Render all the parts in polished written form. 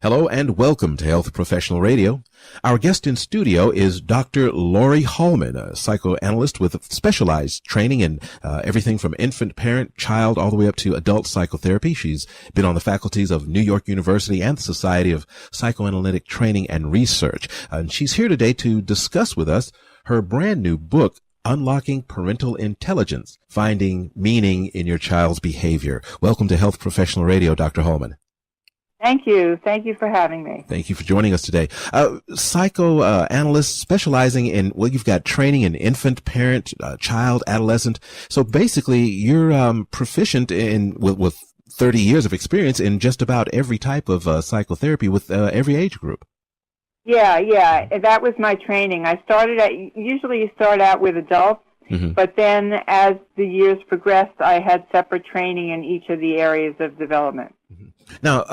Hello and welcome to Health Professional Radio. Our guest in studio is Dr. Laurie Hollman, a psychoanalyst with specialized training in everything from infant, parent, child, all the way up to adult psychotherapy. She's been on the faculties of New York University and the Society of Psychoanalytic Training and Research. And she's here today to discuss with us her brand new book, Unlocking Parental Intelligence, Finding Meaning in Your Child's Behavior. Welcome to Health Professional Radio, Dr. Hollman. Thank you. Thank you for having me. Thank you for joining us today. Psychoanalyst specializing in, well, you've got training in infant, parent, child, adolescent. So basically, you're proficient in with 30 years of experience in just about every type of psychotherapy with every age group. Yeah. That was my training. Usually you start out with adults, but then as the years progressed, I had separate training in each of the areas of development. Now,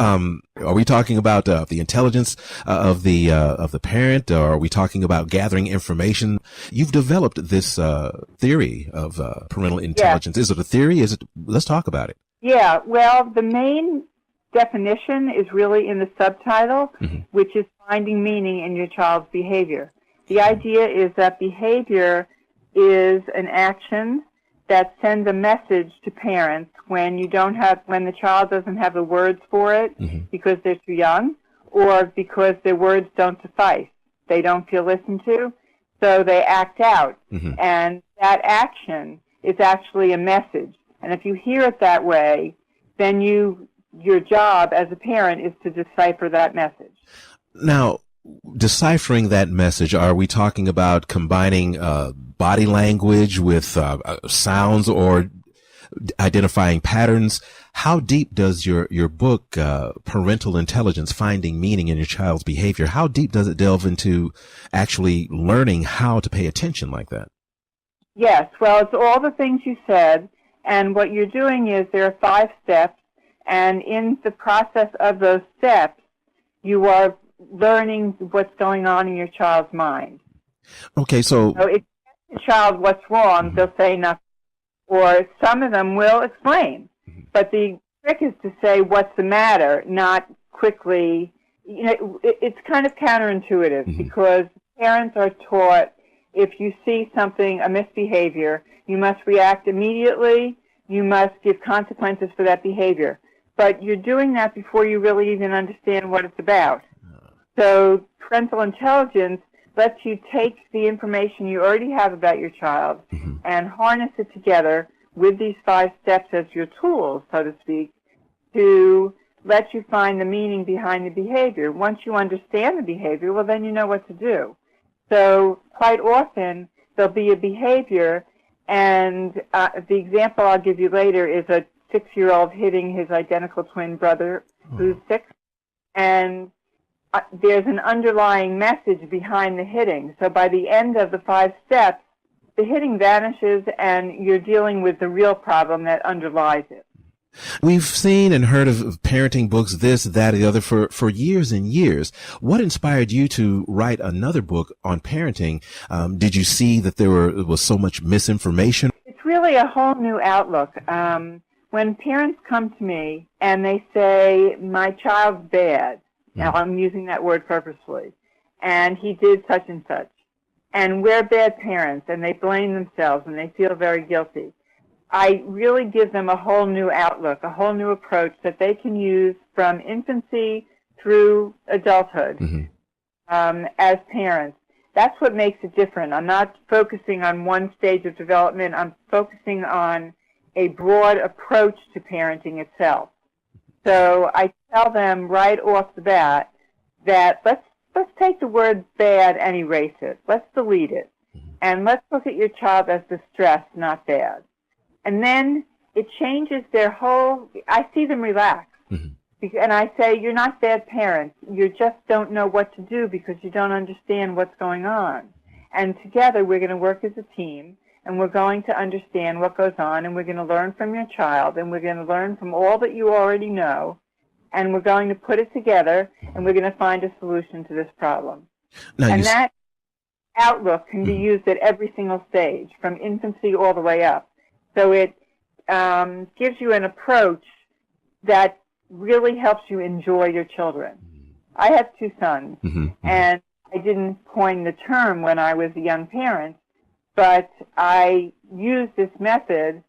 are we talking about the intelligence of the parent, or are we talking about gathering information? You've developed this theory of parental intelligence. Yeah. Is it a theory? Let's talk about it. Yeah. Well, the main definition is really in the subtitle, which is finding meaning in your child's behavior. The idea is that behavior is an action that sends a message to parents when the child doesn't have the words for it because they're too young, or because their words don't suffice. They don't feel listened to, so they act out. And that action is actually a message. And if you hear it that way, then your job as a parent is to decipher that message. Now, deciphering that message, are we talking about combining body language with sounds or identifying patterns? How deep does your book, Parental Intelligence, Finding Meaning in Your Child's Behavior, how deep does it delve into actually learning how to pay attention like that? Yes, well, it's all the things you said, and what you're doing is there are 5 steps, and in the process of those steps, you are learning what's going on in your child's mind. Okay, so if you ask the child what's wrong, they'll say nothing. Or some of them will explain. But the trick is to say what's the matter, not quickly. It's kind of counterintuitive because parents are taught if you see something, a misbehavior, you must react immediately, you must give consequences for that behavior. But you're doing that before you really even understand what it's about. So parental intelligence lets you take the information you already have about your child and harness it together with these 5 steps as your tools, so to speak, to let you find the meaning behind the behavior. Once you understand the behavior, well, then you know what to do. So quite often there'll be a behavior, and the example I'll give you later is a 6-year-old hitting his identical twin brother who's 6, and there's an underlying message behind the hitting. So by the end of the 5 steps, the hitting vanishes and you're dealing with the real problem that underlies it. We've seen and heard of parenting books, this, that, or the other for years and years. What inspired you to write another book on parenting? Did you see that there was so much misinformation? It's really a whole new outlook. When parents come to me and they say, my child's bad, now, I'm using that word purposefully, and he did such and such, and we're bad parents, and they blame themselves, and they feel very guilty. I really give them a whole new outlook, a whole new approach that they can use from infancy through adulthood as parents. That's what makes it different. I'm not focusing on one stage of development. I'm focusing on a broad approach to parenting itself. So I tell them right off the bat that let's take the word bad and erase it. Let's delete it. And let's look at your child as distressed, not bad. And then it changes their whole, I see them relax. And I say, you're not bad parents. You just don't know what to do because you don't understand what's going on. And together we're going to work as a team, and we're going to understand what goes on, and we're going to learn from your child, and we're going to learn from all that you already know, and we're going to put it together, and we're going to find a solution to this problem. Now, that outlook can be used at every single stage, from infancy all the way up. So it gives you an approach that really helps you enjoy your children. I have two sons, Mm-hmm. and I didn't coin the term when I was a young parent, but I used this method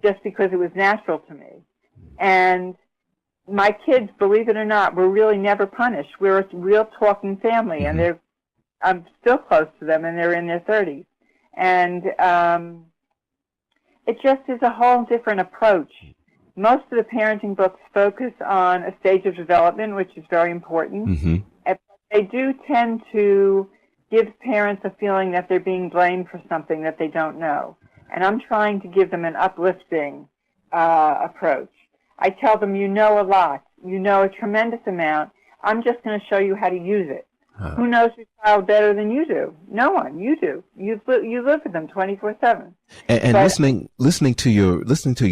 just because it was natural to me. And my kids, believe it or not, were really never punished. We're a real talking family, Mm-hmm. and I'm still close to them, and they're in their 30s. And it just is a whole different approach. Most of the parenting books focus on a stage of development, which is very important. Mm-hmm. And they do tend to give parents a feeling that they're being blamed for something that they don't know. And I'm trying to give them an uplifting approach. I tell them, you know a lot. You know a tremendous amount. I'm just going to show you how to use it. Who knows your child better than you do? No one. You do. You live with them 24/7. And listening to you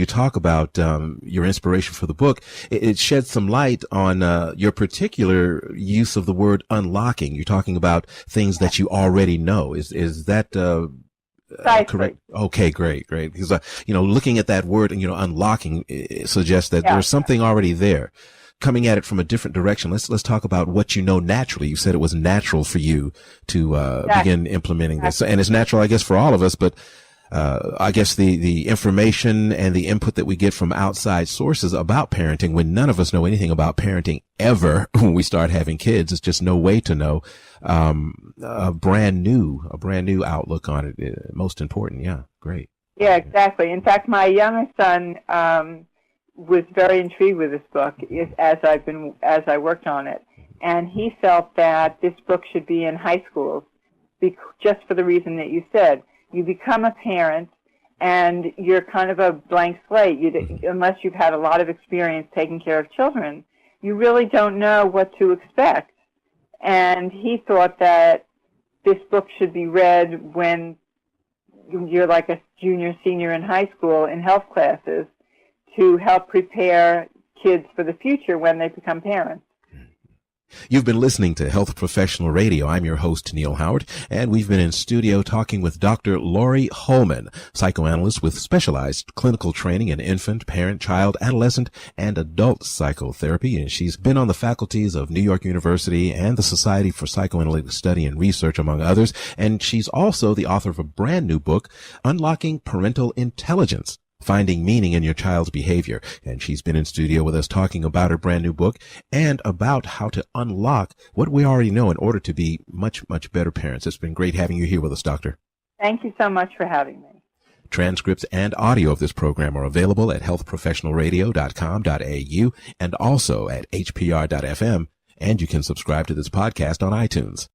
talk about your inspiration for the book, it sheds some light on your particular use of the word unlocking. You're talking about things that you already know. Is that correct? Okay, great. Because looking at that word and unlocking, it suggests that there's something already there. Coming at it from a different direction, let's talk about what you know naturally. You said it was natural for you to begin implementing this, and it's natural, I guess, for all of us. But I guess the information and the input that we get from outside sources about parenting, when none of us know anything about parenting ever, when we start having kids, it's just no way to know. A brand new outlook on it. Most important, yeah, great. Yeah, exactly. In fact, my younger son was very intrigued with this book as I worked on it, and he felt that this book should be in high schools, just for the reason that you said. You become a parent, and you're kind of a blank slate. Unless you've had a lot of experience taking care of children, you really don't know what to expect. And he thought that this book should be read when you're like a junior, senior in high school in health classes, to help prepare kids for the future when they become parents. You've been listening to Health Professional Radio. I'm your host, Neal Howard, and we've been in studio talking with Dr. Laurie Hollman, psychoanalyst with specialized clinical training in infant, parent, child, adolescent, and adult psychotherapy. And she's been on the faculties of New York University and the Society for Psychoanalytic Study and Research, among others. And she's also the author of a brand new book, Unlocking Parental Intelligence: Finding Meaning in Your Child's Behavior. And she's been in studio with us talking about her brand new book and about how to unlock what we already know in order to be much, much better parents. It's been great having you here with us, Doctor. Thank you so much for having me. Transcripts and audio of this program are available at healthprofessionalradio.com.au and also at hpr.fm. And you can subscribe to this podcast on iTunes.